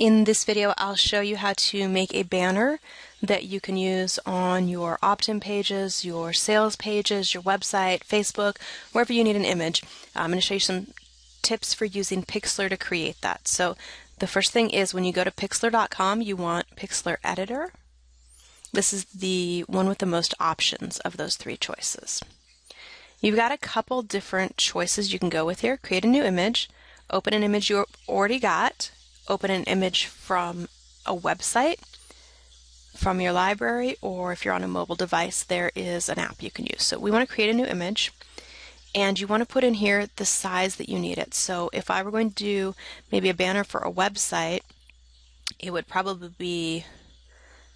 In this video, I'll show you how to make a banner that you can use on your opt-in pages, your sales pages, your website, Facebook, wherever you need an image. I'm going to show you some tips for using Pixlr to create that. So the first thing is when you go to Pixlr.com, you want Pixlr Editor. This is the one with the most options of those three choices. You've got a couple different choices you can go with here. Create a new image, open an image you already got, open an image from a website, from your library, or if you're on a mobile device, there is an app you can use. So we want to create a new image, and you want to put in here the size that you need it. So if I were going to do maybe a banner for a website, it would probably be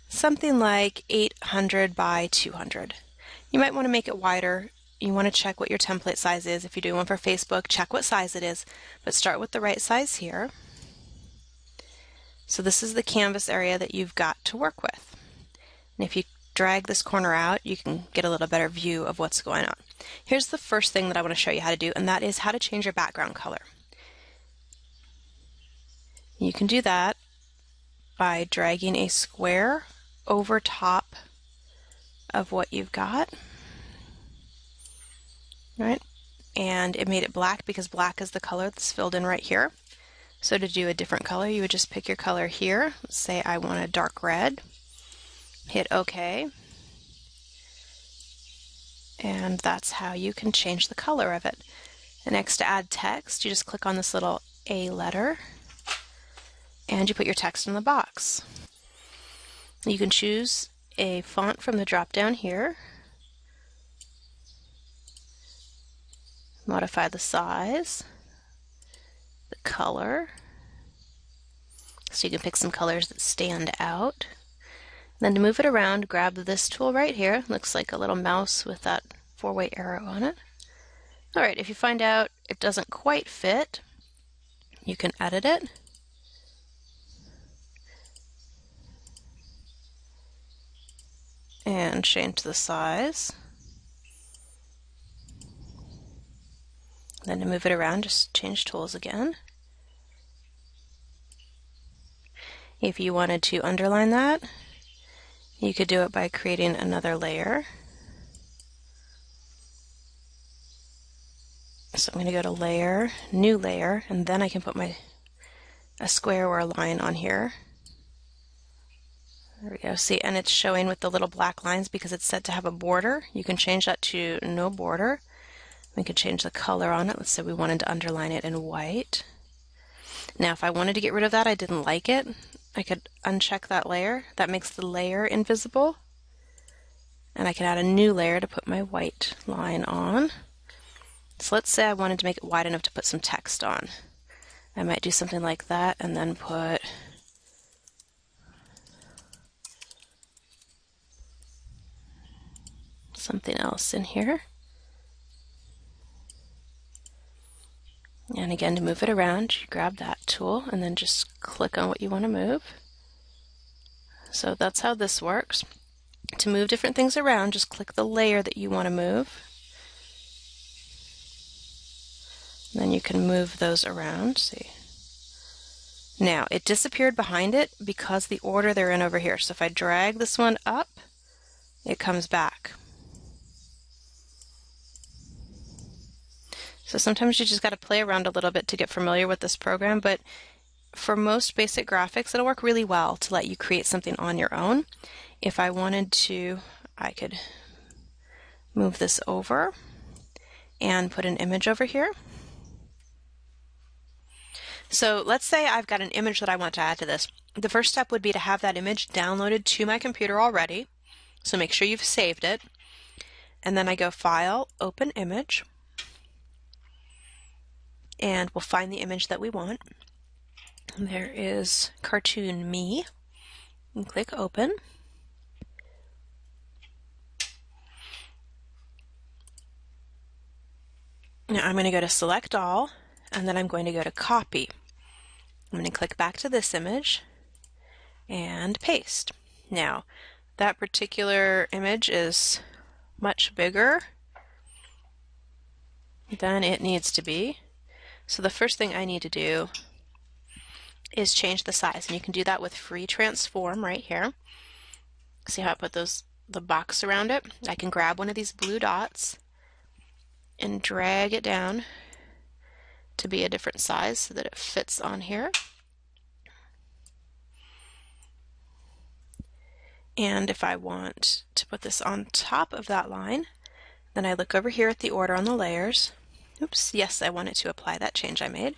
something like 800 by 200. You might want to make it wider. You want to check what your template size is. If you're doing one for Facebook, check what size it is, but start with the right size here. So this is the canvas area that you've got to work with. And if you drag this corner out, you can get a little better view of what's going on. Here's the first thing that I want to show you how to do, and that is how to change your background color. You can do that by dragging a square over top of what you've got. Right? And it made it black because black is the color that's filled in right here. So to do a different color, you would just pick your color here. Let's say I want a dark red. Hit OK. And that's how you can change the color of it. And next, to add text, you just click on this little A letter and you put your text in the box. You can choose a font from the drop down here. Modify the size, the color, so you can pick some colors that stand out. Then to move it around, grab this tool right here. Looks like a little mouse with that four-way arrow on it. Alright, if you find out it doesn't quite fit, you can edit it. And change the size. Then to move it around, just change tools again. If you wanted to underline that, you could do it by creating another layer. So I'm going to go to Layer, New Layer, and then I can put a square or a line on here. There we go. See, and it's showing with the little black lines because it's set to have a border. You can change that to no border. We could change the color on it. Let's say we wanted to underline it in white. Now if I wanted to get rid of that, I didn't like it, I could uncheck that layer. That makes the layer invisible. And I can add a new layer to put my white line on. So let's say I wanted to make it wide enough to put some text on. I might do something like that and then put something else in here. And again, to move it around, you grab that tool and then just click on what you want to move. So that's how this works. To move different things around, just click the layer that you want to move. And then you can move those around. See. Now, it disappeared behind it because the order they're in over here. So if I drag this one up, it comes back. So sometimes you just got to play around a little bit to get familiar with this program, but for most basic graphics, it'll work really well to let you create something on your own. If I wanted to, I could move this over and put an image over here. So let's say I've got an image that I want to add to this. The first step would be to have that image downloaded to my computer already. So make sure you've saved it. And then I go File, Open Image. And we'll find the image that we want. There is Cartoon Me. And click Open. Now I'm going to go to Select All, and then I'm going to go to Copy. I'm going to click back to this image and paste. Now, that particular image is much bigger than it needs to be. So the first thing I need to do is change the size, and you can do that with free transform right here. See how I put the box around it? I can grab one of these blue dots and drag it down to be a different size so that it fits on here. And if I want to put this on top of that line, then I look over here at the order on the layers. Oops, yes, I wanted to apply that change I made.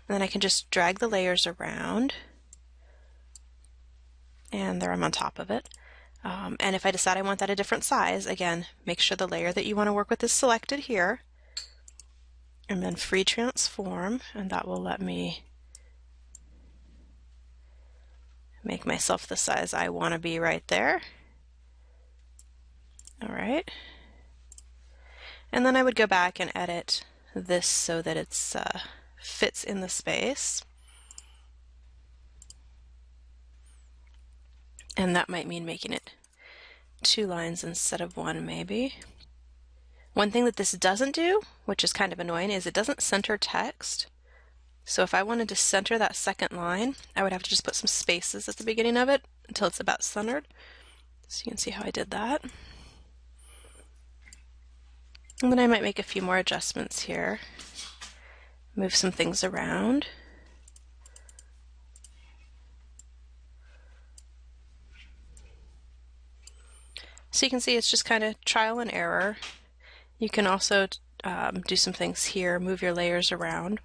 And then I can just drag the layers around, and there I'm on top of it. And if I decide I want that a different size, again, make sure the layer that you want to work with is selected here, and then free transform, and that will let me make myself the size I want to be right there. All right. And then I would go back and edit this so that it's fits in the space. And that might mean making it 2 lines instead of 1 maybe. One thing that this doesn't do, which is kind of annoying, is it doesn't center text. So if I wanted to center that second line, I would have to just put some spaces at the beginning of it until it's about centered. So you can see how I did that. And then I might make a few more adjustments here. Move some things around. So you can see it's just kind of trial and error. You can also do some things here, move your layers around.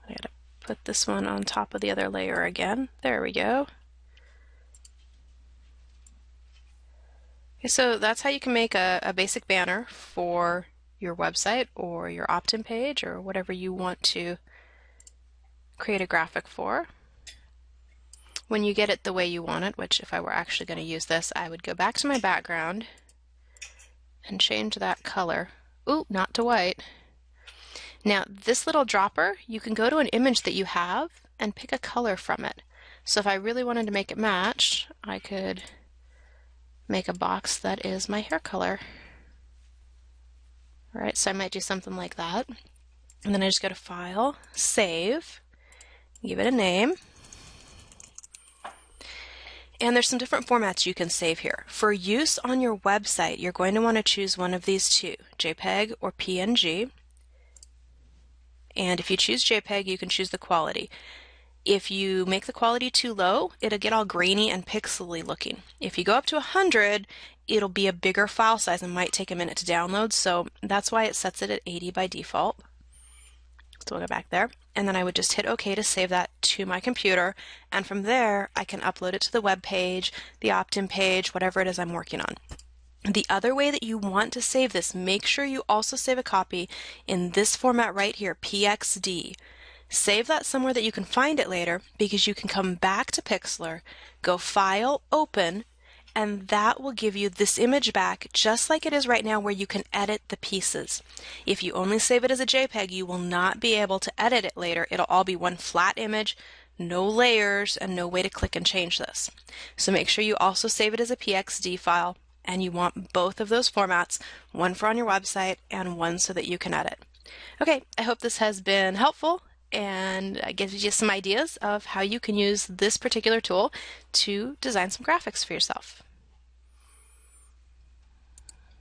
I gotta put this one on top of the other layer again. There we go. Okay, so that's how you can make a basic banner for your website or your opt-in page or whatever you want to create a graphic for. When you get it the way you want it, which if I were actually going to use this, I would go back to my background and change that color. Ooh, not to white. Now this little dropper, you can go to an image that you have and pick a color from it. So if I really wanted to make it match, I could make a box that is my hair color. All right, so I might do something like that. And then I just go to File, Save, give it a name. And there's some different formats you can save here. For use on your website, you're going to want to choose one of these two, JPEG or PNG. And if you choose JPEG, you can choose the quality. If you make the quality too low, it'll get all grainy and pixely looking. If you go up to 100, it'll be a bigger file size and might take a minute to download, so that's why it sets it at 80 by default. So we'll go back there, and then I would just hit OK to save that to my computer, and from there I can upload it to the web page, the opt-in page, whatever it is I'm working on. The other way that you want to save this, make sure you also save a copy in this format right here, PXD. Save that somewhere that you can find it later, because you can come back to Pixlr, go File, Open, and that will give you this image back just like it is right now, where you can edit the pieces. If you only save it as a JPEG, you will not be able to edit it later. It'll all be one flat image, no layers, and no way to click and change this. So make sure you also save it as a PXD file, and you want both of those formats, one for on your website and one so that you can edit. Okay, I hope this has been helpful and gives you some ideas of how you can use this particular tool to design some graphics for yourself.